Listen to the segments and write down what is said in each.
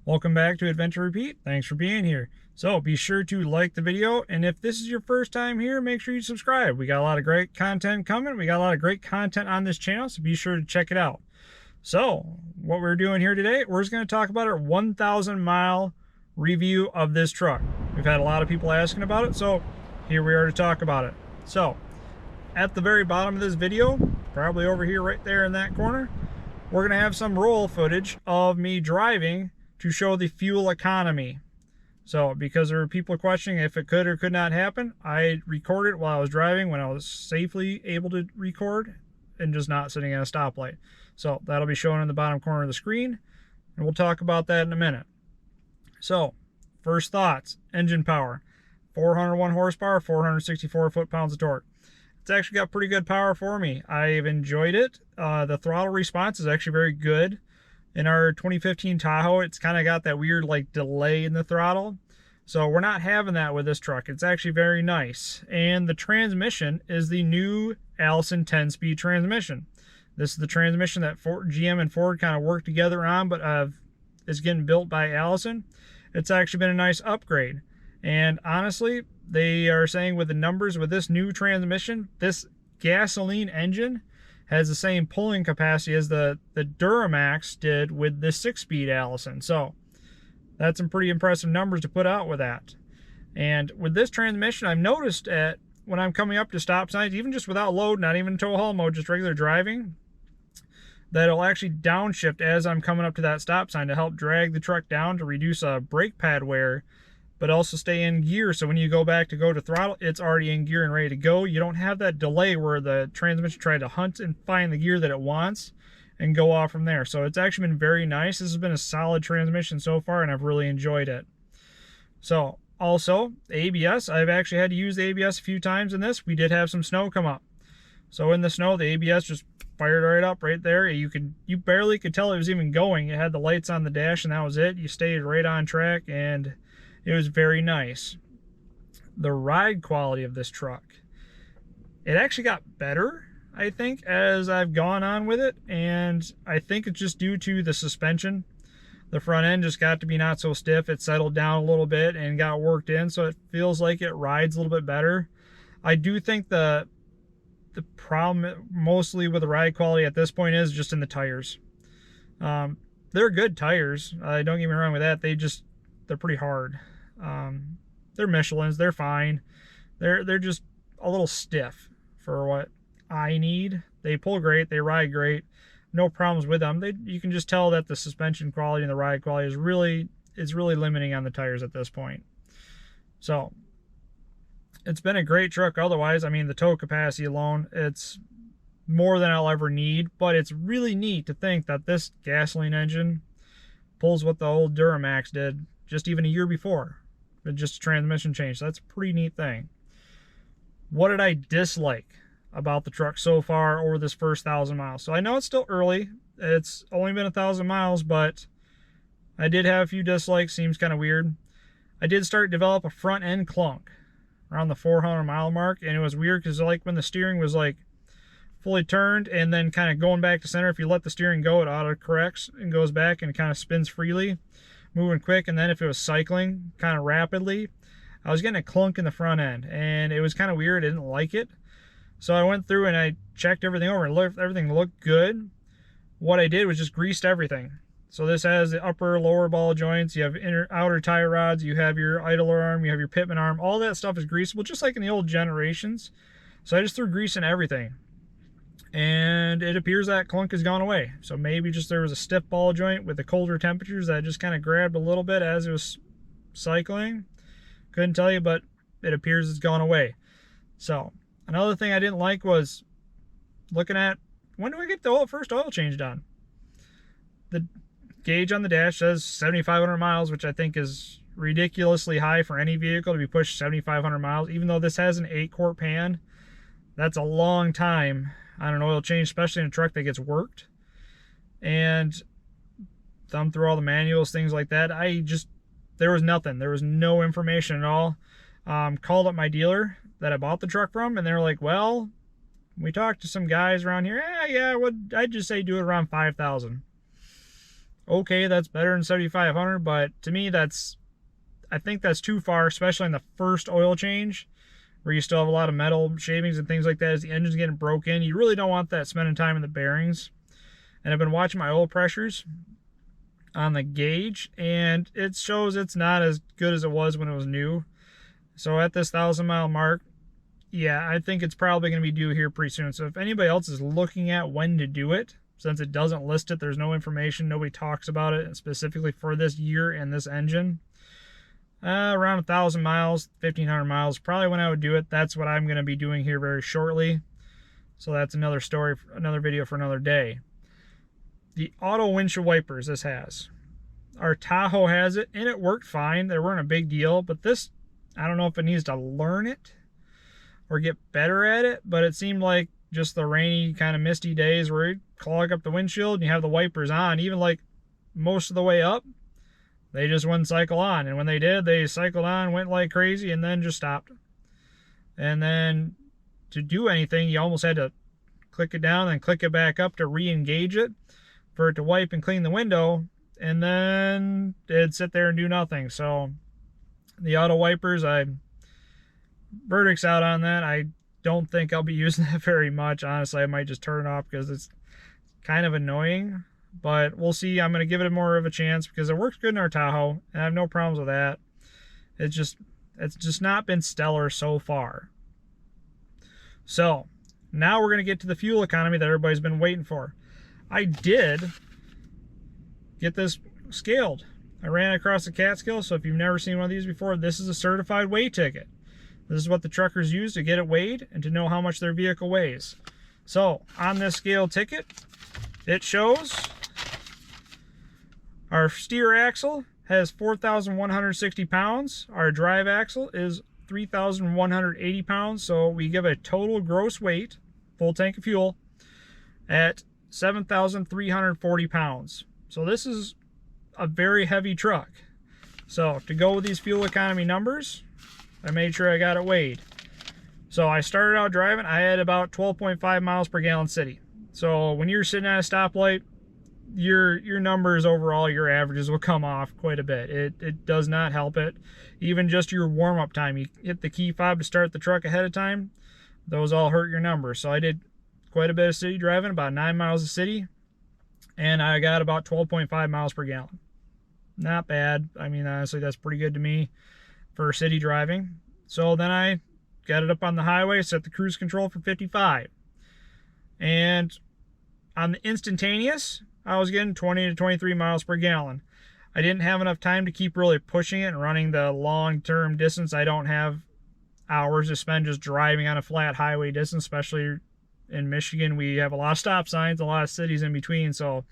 Welcome back to Adventure Repeat. Thanks for being here. So be sure to like the video, and if this is your first time here, make sure you subscribe. We got a lot of great content coming. We got a lot of great content on this channel, so be sure to check it out. So what we're doing here today, we're just going to talk about our 1,000 mile review of this truck. We've had a lot of people asking about it, so here we are to talk about it. So at the very bottom of this video, probably over here right there in that corner, we're going to have some roll footage of me driving to show the fuel economy. So because there were people questioning if it could or could not happen, I recorded it while I was driving when I was safely able to record and just not sitting at a stoplight. So that'll be shown in the bottom corner of the screen, and we'll talk about that in a minute. So first thoughts: engine power, 401 horsepower, 464 foot-pounds of torque. It's actually got pretty good power for me. I've enjoyed it. The throttle response is actually very good. In our 2015 Tahoe, it's kind of got that weird like delay in the throttle. So we're not having that with this truck. It's actually very nice. And the transmission is the new Allison 10-speed transmission. This is the transmission that GM and Ford kind of worked together on, but is getting built by Allison. It's actually been a nice upgrade. And honestly, they are saying with the numbers with this new transmission, this gasoline engine has the same pulling capacity as the Duramax did with the 6-speed Allison. So that's some pretty impressive numbers to put out with that. And with this transmission, I've noticed when I'm coming up to stop signs, even just without load, not even tow haul mode, just regular driving, that it'll actually downshift as I'm coming up to that stop sign to help drag the truck down to reduce brake pad wear, but also stay in gear. So when you go back to go to throttle, it's already in gear and ready to go. You don't have that delay where the transmission tries to hunt and find the gear that it wants and go off from there. So it's actually been very nice. This has been a solid transmission so far, and I've really enjoyed it. So also ABS, I've actually had to use the ABS a few times in this. We did have some snow come up. So in the snow, the ABS just fired right up right there. You barely could tell it was even going. It had the lights on the dash and that was it. You stayed right on track, and it was very nice. The ride quality of this truck, it actually got better, I think, as I've gone on with it, and I think it's just due to the suspension. The front end just got to be not so stiff. It settled down a little bit and got worked in, so it feels like it rides a little bit better. I do think the problem mostly with the ride quality at this point is just in the tires. They're good tires. Don't get me wrong with that. They're pretty hard. They're Michelin's. They're fine. They're just a little stiff for what I need. They pull great. They ride great. No problems with them. You can just tell that the suspension quality and the ride quality is really limiting on the tires at this point. So it's been a great truck otherwise. I mean, the tow capacity alone, it's more than I'll ever need, but it's really neat to think that this gasoline engine pulls what the old Duramax did just even a year before, with just a transmission change. So that's a pretty neat thing. What did I dislike about the truck so far over this first 1,000 miles? So I know it's still early. It's only been 1,000 miles, but I did have a few dislikes. Seems kind of weird. I did start to develop a front end clunk around the 400 mile mark, and it was weird because like when the steering was like fully turned and then kind of going back to center, if you let the steering go, it auto corrects and goes back and kind of spins freely, moving quick. And then if it was cycling kind of rapidly, I was getting a clunk in the front end, and it was kind of weird. I didn't like it. So I went through and I checked everything over, and everything looked good. What I did was just greased everything. So this has the upper, lower ball joints. You have outer tie rods. You have your idler arm. You have your pitman arm. All that stuff is greasable, just like in the old generations. So I just threw grease in everything, and it appears that clunk has gone away. So maybe just there was a stiff ball joint with the colder temperatures that just kind of grabbed a little bit as it was cycling. Couldn't tell you, but it appears it's gone away. So another thing I didn't like was looking at, when do I get the first oil change done? The gauge on the dash says 7,500 miles, which I think is ridiculously high for any vehicle to be pushed 7,500 miles. Even though this has an 8-quart pan, that's a long time on an oil change, especially in a truck that gets worked. And thumb through all the manuals, things like that. There was nothing. There was no information at all. Called up my dealer that I bought the truck from, and they were like, well, we talked to some guys around here. Yeah, I'd just say do it around 5,000. okay, that's better than 7,500, but to me, I think that's too far, especially in the first oil change, where you still have a lot of metal shavings and things like that as the engine's getting broken. You really don't want that spending time in the bearings. And I've been watching my oil pressures on the gauge, and it shows it's not as good as it was when it was new. So at this 1,000-mile mark, yeah, I think it's probably going to be due here pretty soon. So if anybody else is looking at when to do it, since it doesn't list it, there's no information, nobody talks about it specifically for this year and this engine, around 1,000 miles, 1,500 miles, probably when I would do it. That's what I'm going to be doing here very shortly. So that's another story, another video for another day. The auto windshield wipers this has. Our Tahoe has it, and it worked fine. They weren't a big deal, but this, I don't know if it needs to learn it or get better at it, but it seemed like just the rainy, kind of misty days where you clog up the windshield and you have the wipers on, even like most of the way up, they just wouldn't cycle on. And when they did, they cycled on, went like crazy, and then just stopped. And then to do anything, you almost had to click it down and click it back up to re-engage it for it to wipe and clean the window, and then it'd sit there and do nothing. So the auto wipers, verdict's out on that. I don't think I'll be using that very much. Honestly, I might just turn it off because it's kind of annoying, but we'll see. I'm going to give it more of a chance because it works good in our Tahoe, and I have no problems with that. It's just not been stellar so far. So now we're going to get to the fuel economy that everybody's been waiting for. I did get this scaled. I ran across the Catskill, so if you've never seen one of these before, this is a certified weigh ticket. This is what the truckers use to get it weighed and to know how much their vehicle weighs. So on this scale ticket, it shows our steer axle has 4,160 pounds. Our drive axle is 3,180 pounds. So we give a total gross weight, full tank of fuel, at 7,340 pounds. So this is a very heavy truck. So to go with these fuel economy numbers, I made sure I got it weighed. So I started out driving, I had about 12.5 miles per gallon city. So when you're sitting at a stoplight, your numbers overall, your averages will come off quite a bit. It does not help it. Even just your warm-up time, you hit the key fob to start the truck ahead of time, those all hurt your numbers. So I did quite a bit of city driving, about 9 miles of city, and I got about 12.5 miles per gallon. Not bad. I mean, honestly, that's pretty good to me for city driving. So then I got it up on the highway, set the cruise control for 55. And on the instantaneous, I was getting 20 to 23 miles per gallon. I didn't have enough time to keep really pushing it and running the long-term distance. I don't have hours to spend just driving on a flat highway distance, especially in Michigan. We have a lot of stop signs, a lot of cities in between. So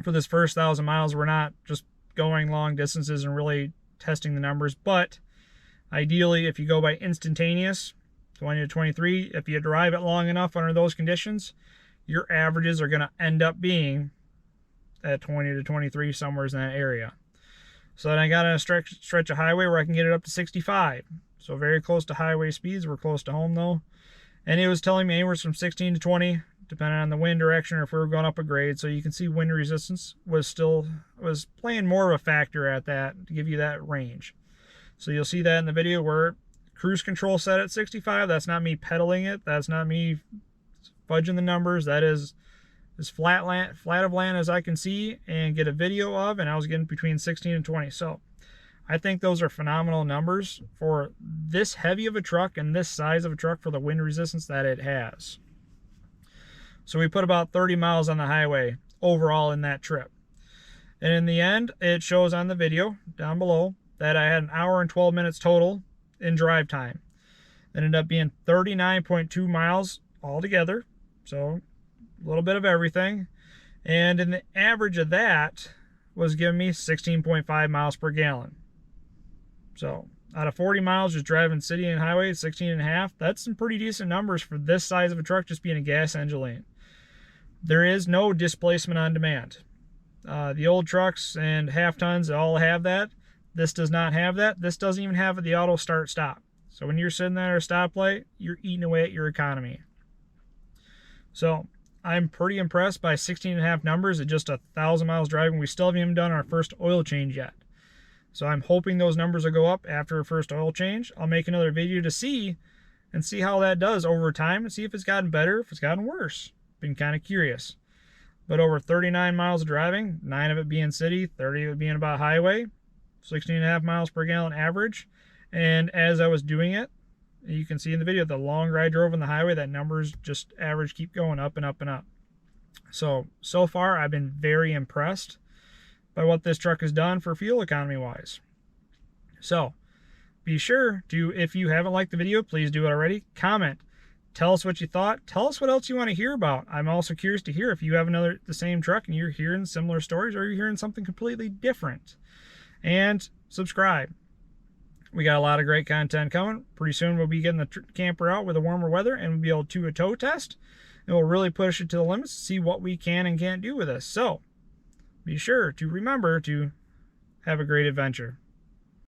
for this first 1,000 miles, we're not just going long distances and really testing the numbers. But ideally, if you go by instantaneous, 20 to 23, if you drive it long enough under those conditions, your averages are going to end up being at 20 to 23, somewhere in that area. So then I got on a stretch of highway where I can get it up to 65. So very close to highway speeds. We're close to home though. And it was telling me anywhere from 16 to 20, depending on the wind direction or if we were going up a grade. So you can see wind resistance was playing more of a factor at that to give you that range. So you'll see that in the video where cruise control set at 65. That's not me pedaling it. That's not me fudging the numbers. That is as flat of land as I can see and get a video of, and I was getting between 16 and 20. So I think those are phenomenal numbers for this heavy of a truck and this size of a truck for the wind resistance that it has. So we put about 30 miles on the highway overall in that trip. And in the end, it shows on the video down below that I had an hour and 12 minutes total in drive time. It ended up being 39.2 miles altogether. So a little bit of everything. And in the average of that was giving me 16.5 miles per gallon. So out of 40 miles just driving city and highway, 16 and a half, that's some pretty decent numbers for this size of a truck just being a gas engine lane. There is no displacement on demand. The old trucks and half tons all have that. This does not have that. This doesn't even have the auto start stop. So when you're sitting there at a stoplight, you're eating away at your economy. So I'm pretty impressed by 16.5 numbers at just 1,000 miles driving. We still haven't even done our first oil change yet. So I'm hoping those numbers will go up after our first oil change. I'll make another video to see how that does over time and see if it's gotten better, if it's gotten worse. Been kind of curious. But over 39 miles of driving, 9 of it being city, 30 of it being about highway, 16.5 miles per gallon average. And as I was doing it, you can see in the video, the longer I drove on the highway, that numbers just average keep going up and up and up. So far I've been very impressed by what this truck has done for fuel economy wise. So be sure to, if you haven't liked the video, please do it already. Comment, tell us what you thought, tell us what else you want to hear about. I'm also curious to hear if you have the same truck and you're hearing similar stories, or you're hearing something completely different. And subscribe. We got a lot of great content coming. Pretty soon we'll be getting the camper out with the warmer weather, and we'll be able to do a tow test, and we'll really push it to the limits, see what we can and can't do with this. So be sure to remember to have a great adventure.